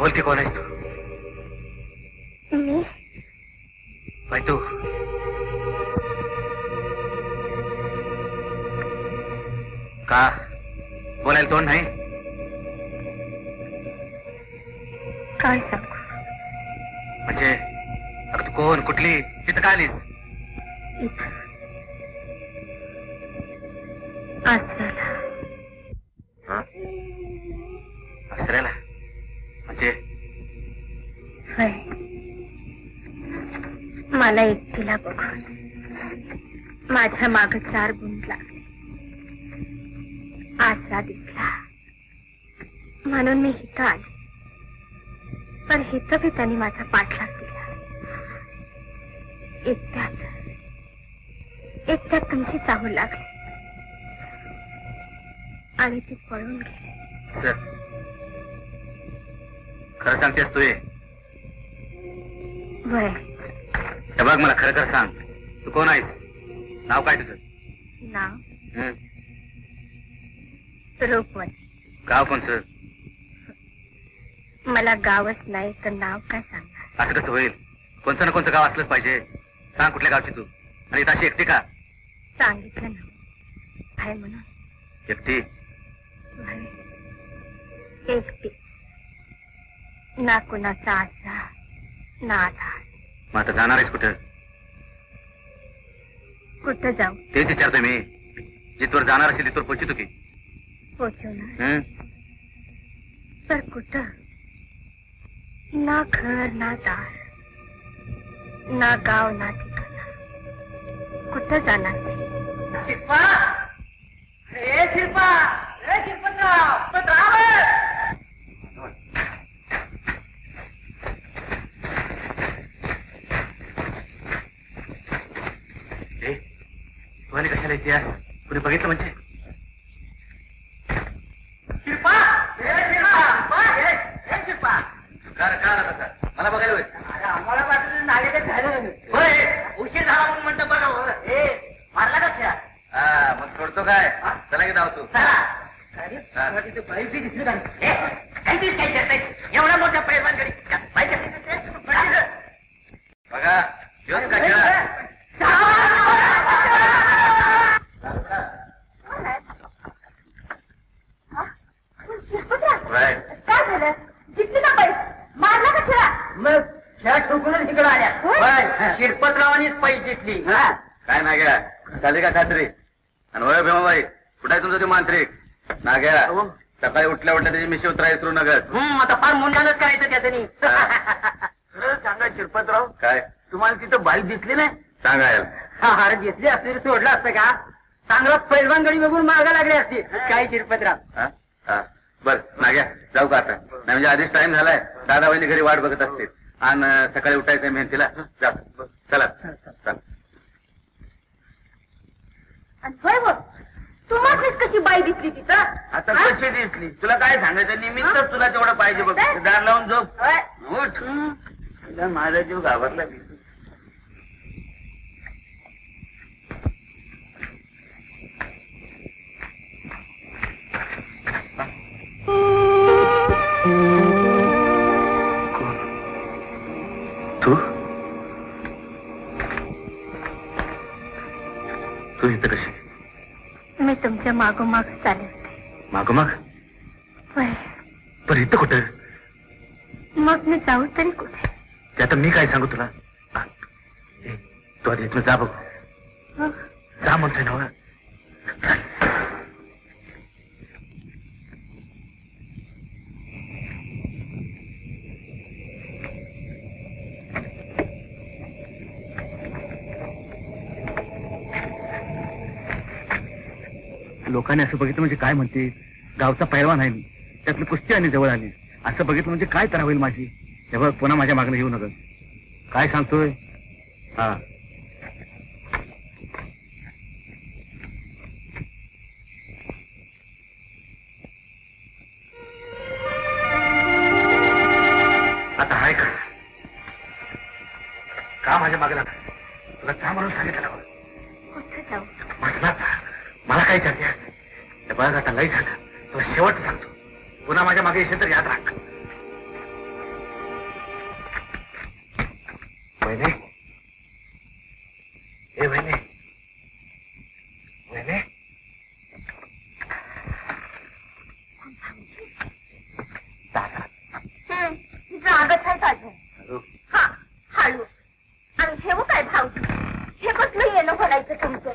बोलते कौन आहेस तू? Me by तू का बोलायला तोंड नाही? काय सांगू? म्हणजे अगं तू कोण, कुठली, तिथं का आलीस? इथं आसऱ्याला. आसऱ्याला म्हणजे? होय, मला एकटीला बघून माझ्या माग 4 गुंड लागले. आसरा दिसला म्हणून मी इथं आले, पण इथं बी त्यांनी माझा पाठलाग दिला. एकट्यात तुमची चाहूल लागली आणि ती पळून गेली. सर खरं सांगतेस तू? वय हे बघ, मला खरं खरं सांग, तू कोण आहेस? नाव काय तुझं? नाव रूपवती. गाव कोणचं? मला गावच नाही तर नाव काय सांगणार? असं कसं होईल? कोणतं ना कोणतं गाव असलंच पाहिजे. सांग कुठल्या गावची तू, आणि इथं अशी एकटी का? सांगितलं ना काय म्हणून. एकटी? एकटी, ना कुणाचा आसरा ना आधार. मग आता जाणार आहेस कुठं? कुठं जाऊ? तेच विचारतोय मी. जिथवर जाणार असेल तिथवर पोहोचतो की? पोचवणार, पर कुठं? ना घर ना दार, ना गाव ना ठिकाणा. कुठं जाणार मी? शिल्पा, हे शिल्पा, हे शिल्पतराव, पतराव. तू आणि कशाला इतिहास कुणी बघितलं म्हणजे? शिल्पा, हे शिल्पा, हे शिल्पा. का तसा मला बघायला होईल? आम्हाला वाटलं नाले झालं. होय, उशीर झाला म्हणून म्हणतो बरं. हे मारला का खेळा? हा, मग सोडतो काय? चला की धावतो. अरे बाई बी दिसली का? काय एवढा मोठा पैलवानकडे बघा, ह्योच का खेळा? काय झालं? जिंकली का पैस? मारला का खेळा? मग खेळा ठोकूनच इकडे आल्या. शिरपतरावांनीच पैस जिंकली. काय नाग्या, झाली का खात्री? आणि होय भीमाबाई, कुठे आहे तुमचा ते मांत्रिक? नाग्या, सकाळी उठल्या त्याची मिशी उतरायला सुरू नगस. आता फार मुंडानच करायचं त्याच्यानी. खरं सांगा शिरपतराव, काय तुम्हाला तिथं बाई दिसली नाही? सांगायला अरे दिसली असते सोडलं असतं का? चांगला पैलवान गडी बघून मागा लागले असते. काय शिरपतराव? बर नाग्या, जाऊ का आता? नाही म्हणजे आधीच टाइम झालाय. दादा वहिनी घरी वाट बघत असते आणि सकाळी उठायचंय मेहनतीला. जा चला. होय हो, तुम्हालाच कशी बाई दिसली तिथं? आता कशी दिसली? तुला काय सांगायचं? निमित्त तुला तेवढं पाहिजे बघ. दार लावून झोप. उठ. माझा जीव घाबरला. तू इथं कशी? मी तुमच्या मागोमाग चाले होते. मागोमाग? पण इथं कुठं? मग मी जाऊ तरी कुठे? ते आता मी काय सांगू तुला? तू आधी इथनं जा बघ. जा म्हणतोय ना. लोकांनी असं बघितलं म्हणजे काय म्हणते, गावचा पैलवान आहे मी, त्यातली कुस्ती आणि जवळ आली, असं बघितलं म्हणजे काय तरा होईल माझी. हे बघ, पुन्हा माझ्या मागणं येऊ नका. काय सांगतोय? हा, आता हाय का माझ्या मागे लागला? तुला जा म्हणून सांगितलं. कुठे जाऊ? म्हटलं मला काय चालतेस? ते बघ, आता लई झालं. तुला शेवट सांगतो, पुन्हा माझ्या मागे येशील तर याद राख. वहिने, ए वहिने, वहिने, जागच आहे अजून. हा, हळू. आणि हे काय भाऊजी, हे कसलं येणं म्हणायचं तुमचं?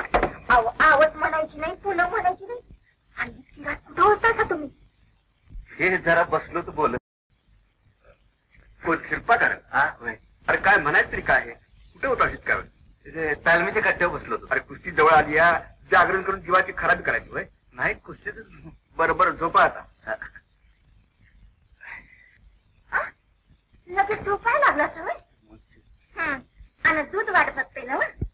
आवत म्हणायची नाही, पुन्हा म्हणायची नाही. आणि इतकी रात कुठं होता का तुम्ही? हे जरा बसलो तर बोल. कोण शिल्पा कर? अरे काय म्हणायचं तरी काय आहे? कुठे होता इतका वेळ? तालमीच्या कट्ट्यावर बसलो होतो. अरे कुस्ती जवळ आली या, जागरण करून जीवाची खराबी करायची होय? नाही, कुस्ती बरोबर झोपा आता. लगेच झोपायला लागला सवय. आणि दूध वाट बघते ना. बस.